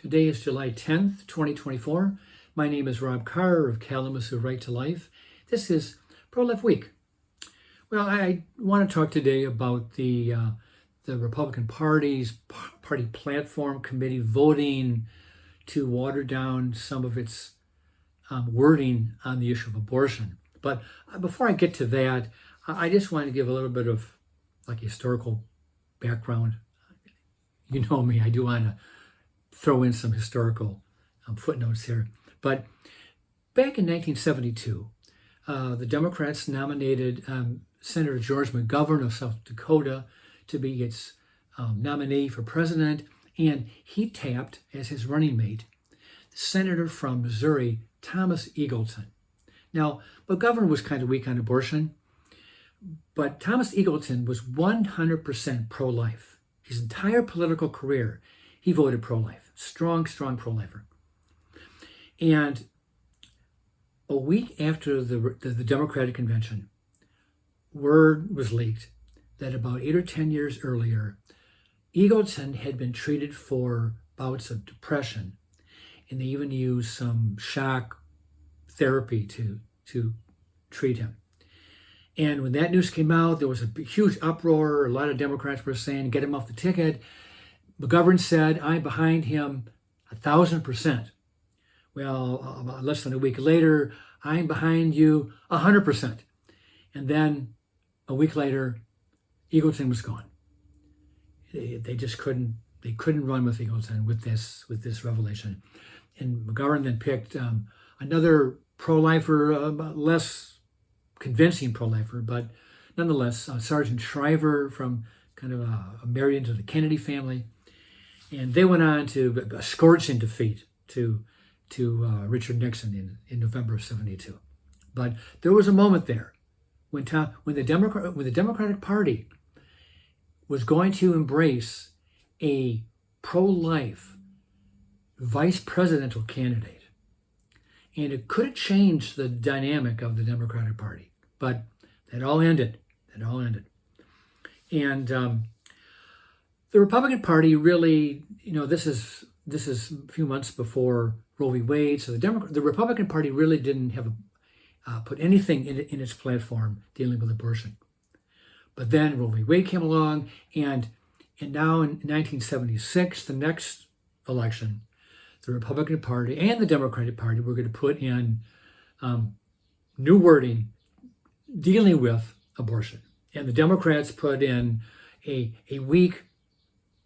Today is July 10th, 2024. My name is Rob Carr of Kalamazoo Right to Life. This is Pro-Life Week. Well, I want to talk today about the Republican Party's party platform committee voting to water down some of its wording on the issue of abortion. But before I get to that, I just want to give a little bit of historical background. You know me, I do want to throw in some historical footnotes here. But back in 1972, the Democrats nominated Senator George McGovern of South Dakota to be its nominee for president, and he tapped as his running mate the senator from Missouri, Thomas Eagleton. Now, McGovern was kind of weak on abortion, but Thomas Eagleton was 100% pro-life. His entire political career, he voted pro-life. Strong pro-lifer. And a week after the Democratic Convention, word was leaked that about 8 or 10 years earlier, Eagleton had been treated for bouts of depression, and they even used some shock therapy to treat him. And when that news came out, there was a huge uproar. A lot of Democrats were saying, get him off the ticket. McGovern said, I'm behind him 1,000%. Well, about less than a week later, I'm behind you 100%. And then a week later, Eagleton was gone. They just couldn't run with Eagleton with this revelation. And McGovern then picked another pro-lifer, less convincing pro-lifer, but nonetheless, Sergeant Shriver from kind of married into the Kennedy family. And they went on to a scorching defeat to Richard Nixon in November of '72. But there was a moment there when the Democratic Party was going to embrace a pro-life vice presidential candidate, and it could have changed the dynamic of the Democratic Party. But that all ended. And the Republican Party really, this is a few months before Roe v. Wade, so the Republican Party really didn't have put anything in its platform dealing with abortion. But then Roe v. Wade came along, and now in 1976, the next election, the Republican Party and the Democratic Party were going to put in new wording dealing with abortion. And the Democrats put in a weak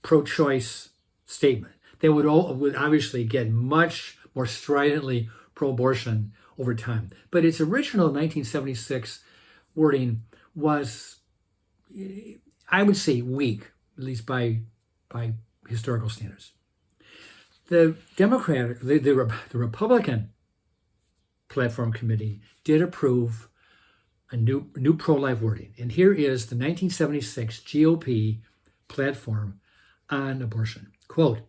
pro-choice statement. They would obviously get much more stridently pro-abortion over time. But its original 1976 wording was, I would say, weak, at least by historical standards. The Republican Platform Committee did approve a new pro-life wording. And here is the 1976 GOP platform on abortion. Quote,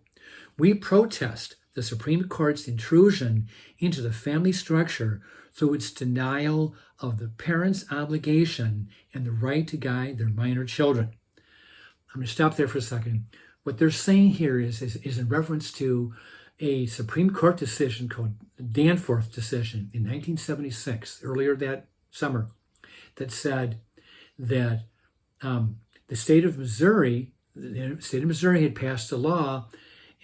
we protest the Supreme Court's intrusion into the family structure through its denial of the parents' obligation and the right to guide their minor children. I'm going to stop there for a second. What they're saying here is in reference to a Supreme Court decision called the Danforth decision in 1976, earlier that summer, that said that the state of Missouri had passed a law,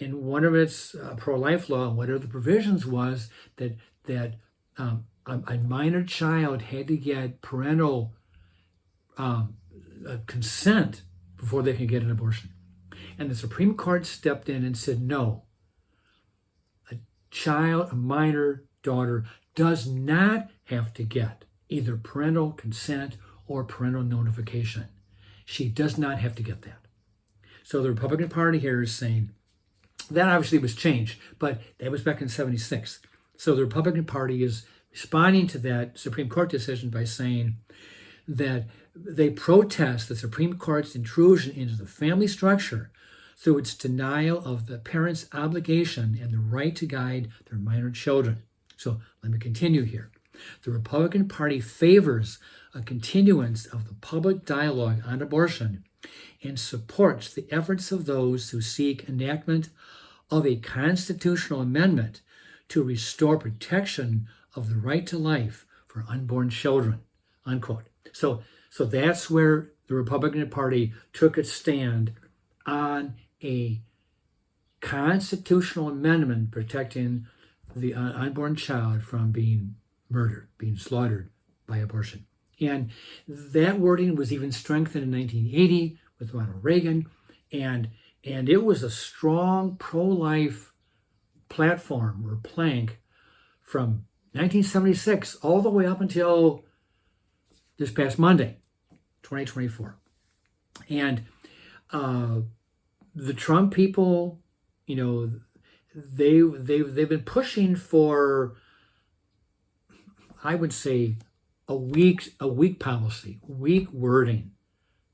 and one of its pro-life law, one of the provisions was that a minor child had to get parental consent before they could get an abortion. And the Supreme Court stepped in and said, no, a minor daughter does not have to get either parental consent or parental notification. She does not have to get that. So the Republican Party here is saying that obviously was changed, but that was back in '76. So the Republican Party is responding to that Supreme Court decision by saying that they protest the Supreme Court's intrusion into the family structure through its denial of the parents' obligation and the right to guide their minor children. So let me continue here. The Republican Party favors a continuance of the public dialogue on abortion and supports the efforts of those who seek enactment of a constitutional amendment to restore protection of the right to life for unborn children, unquote. So that's where the Republican Party took its stand on a constitutional amendment protecting the unborn child from being murdered, being slaughtered by abortion. And that wording was even strengthened in 1980 with Ronald Reagan, and it was a strong pro-life platform or plank from 1976 all the way up until this past Monday, 2024. And the Trump people, they've been pushing for, I would say, a weak policy, weak wording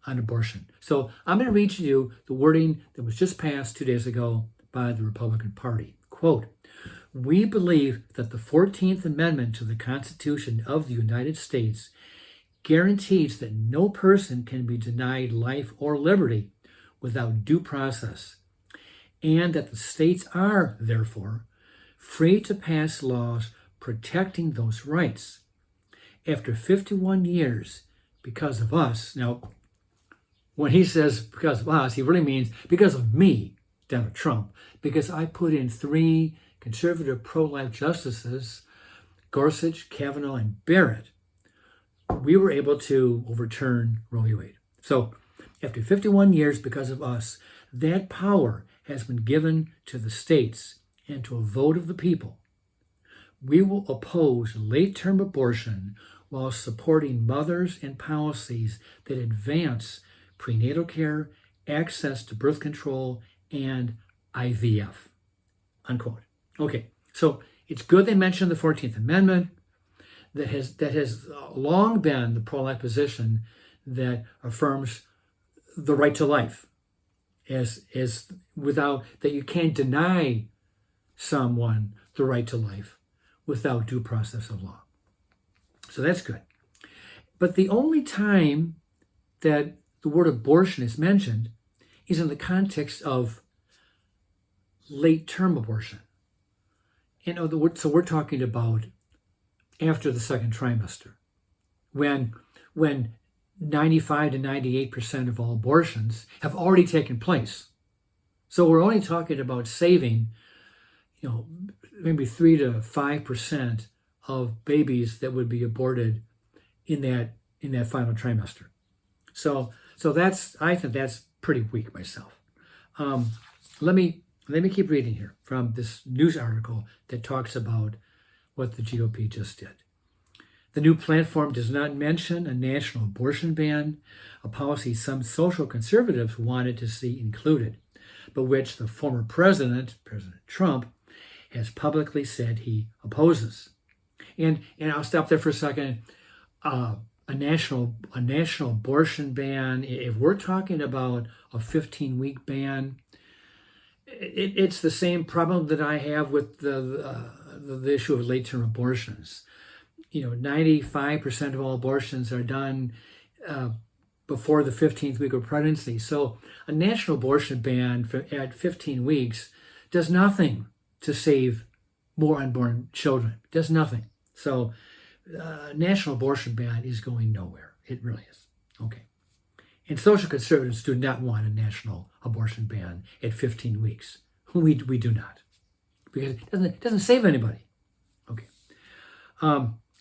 on abortion. So I'm going to read to you the wording that was just passed 2 days ago by the Republican Party. Quote, "We believe that the 14th Amendment to the Constitution of the United States guarantees that no person can be denied life or liberty without due process, and that the states are, therefore, free to pass laws protecting those rights. After 51 years, because of us," now, when he says because of us, he really means because of me, Donald Trump, because I put in 3 conservative pro-life justices, Gorsuch, Kavanaugh, and Barrett, we were able to overturn Roe v. Wade. So after 51 years, because of us, that power has been given to the states and to a vote of the people. We will oppose late-term abortion while supporting mothers and policies that advance prenatal care, access to birth control, and IVF, unquote. Okay, so it's good they mentioned the 14th Amendment that has long been the pro-life position that affirms the right to life as without, that you can't deny someone the right to life without due process of law. So that's good. But the only time that the word abortion is mentioned is in the context of late-term abortion. So we're talking about after the second trimester, when 95 to 98% of all abortions have already taken place. So we're only talking about saving, maybe 3 to 5% of babies that would be aborted in that final trimester. So I think that's pretty weak myself. Let me keep reading here from this news article that talks about what the GOP just did. The new platform does not mention a national abortion ban, a policy some social conservatives wanted to see included, but which the former President Trump, has publicly said he opposes. And I'll stop there for a second. A national abortion ban, if we're talking about a 15-week ban, it's the same problem that I have with the issue of late-term abortions. 95% of all abortions are done before the 15th week of pregnancy. So a national abortion ban at 15 weeks does nothing to save more unborn children. It does nothing. So national abortion ban is going nowhere. It really is. Okay. And social conservatives do not want a national abortion ban at 15 weeks. We do not. Because it doesn't save anybody. Okay.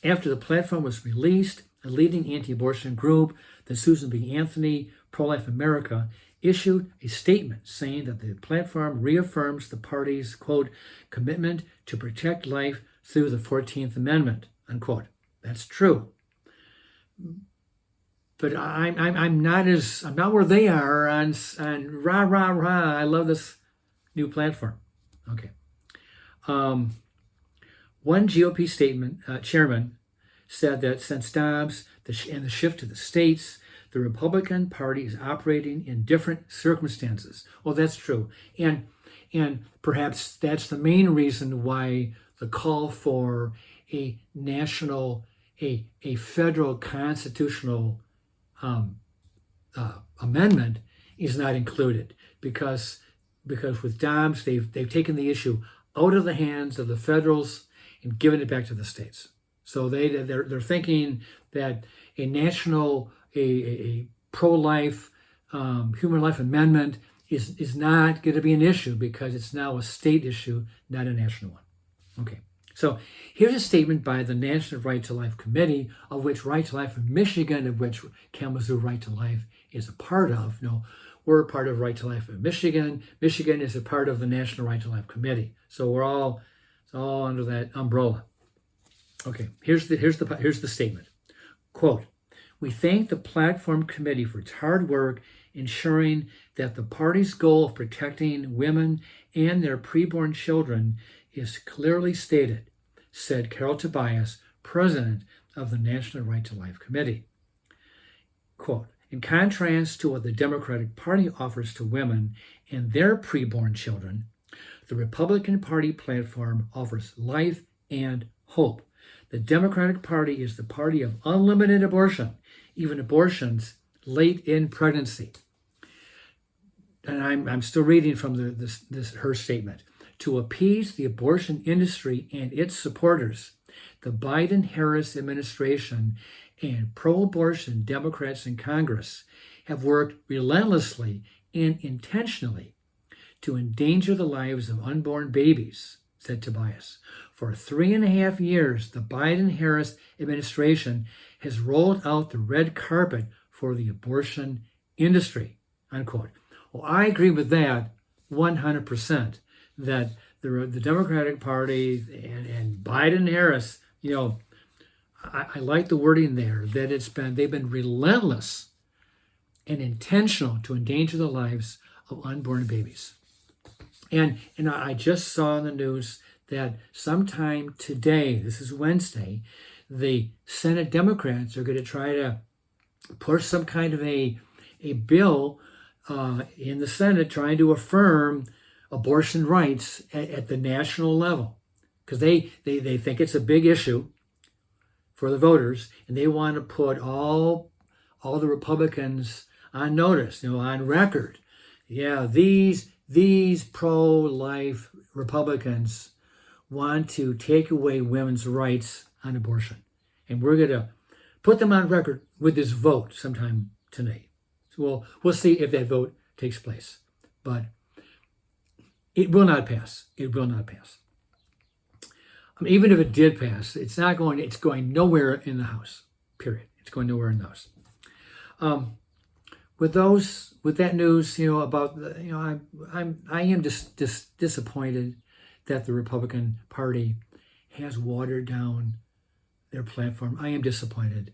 After the platform was released, a leading anti-abortion group, the Susan B. Anthony Pro-Life America, issued a statement saying that the platform reaffirms the party's, quote, commitment to protect life through the 14th Amendment, unquote. That's true. But I'm not where they are on rah, rah, rah. I love this new platform. Okay. One GOP chairman said that since Dobbs and the shift to the states, the Republican Party is operating in different circumstances. Well, that's true. And perhaps that's the main reason why the call for a federal constitutional amendment is not included, because because with Dobbs, they've taken the issue out of the hands of the federals and given it back to the states. So they're thinking that a national, a pro-life, human life amendment is not going to be an issue because it's now a state issue, not a national one. Okay, so here's a statement by the National Right to Life Committee, of which Right to Life in Michigan, of which Kalamazoo Right to Life is a part of. We're a part of Right to Life in Michigan. Michigan is a part of the National Right to Life Committee. So it's all under that umbrella. Okay, here's the statement. Quote, "We thank the Platform Committee for its hard work ensuring that the party's goal of protecting women and their preborn children is clearly stated," said Carol Tobias, president of the National Right to Life Committee. Quote, "In contrast to what the Democratic Party offers to women and their preborn children, the Republican Party platform offers life and hope. The Democratic Party is the party of unlimited abortion, even abortions late in pregnancy." And I'm still reading from her statement. "To appease the abortion industry and its supporters, the Biden-Harris administration and pro-abortion Democrats in Congress have worked relentlessly and intentionally to endanger the lives of unborn babies," said Tobias. "For 3.5 years, the Biden-Harris administration has rolled out the red carpet for the abortion industry," unquote. Well, I agree with that 100%, that the Democratic Party and Biden-Harris, I like the wording there, that they've been relentless and intentional to endanger the lives of unborn babies. And I just saw in the news that sometime today, this is Wednesday, the Senate Democrats are going to try to push some kind of a bill in the Senate trying to affirm abortion rights at the national level, because they think it's a big issue for the voters, and they want to put all the Republicans on notice, on record. Yeah, these pro-life Republicans want to take away women's rights on abortion, and we're going to put them on record with this vote sometime tonight. So we'll see if that vote takes place, but it will not pass. It will not pass. Even if it did pass, it's going nowhere in the House. Period. It's going nowhere in the House. With that news, about I am just disappointed that the Republican Party has watered down their platform. I am disappointed.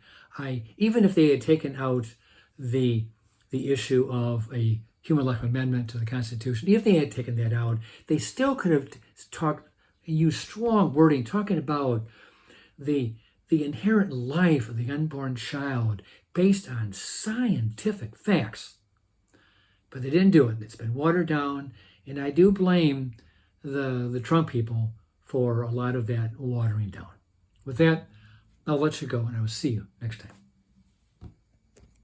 Even if they had taken out the issue of a human life amendment to the Constitution, if they had taken that out, they still could have used strong wording talking about the inherent life of the unborn child based on scientific facts. But they didn't do it. It's been watered down, and I do blame the Trump people for a lot of that watering down. With that, I'll let you go, and I will see you next time.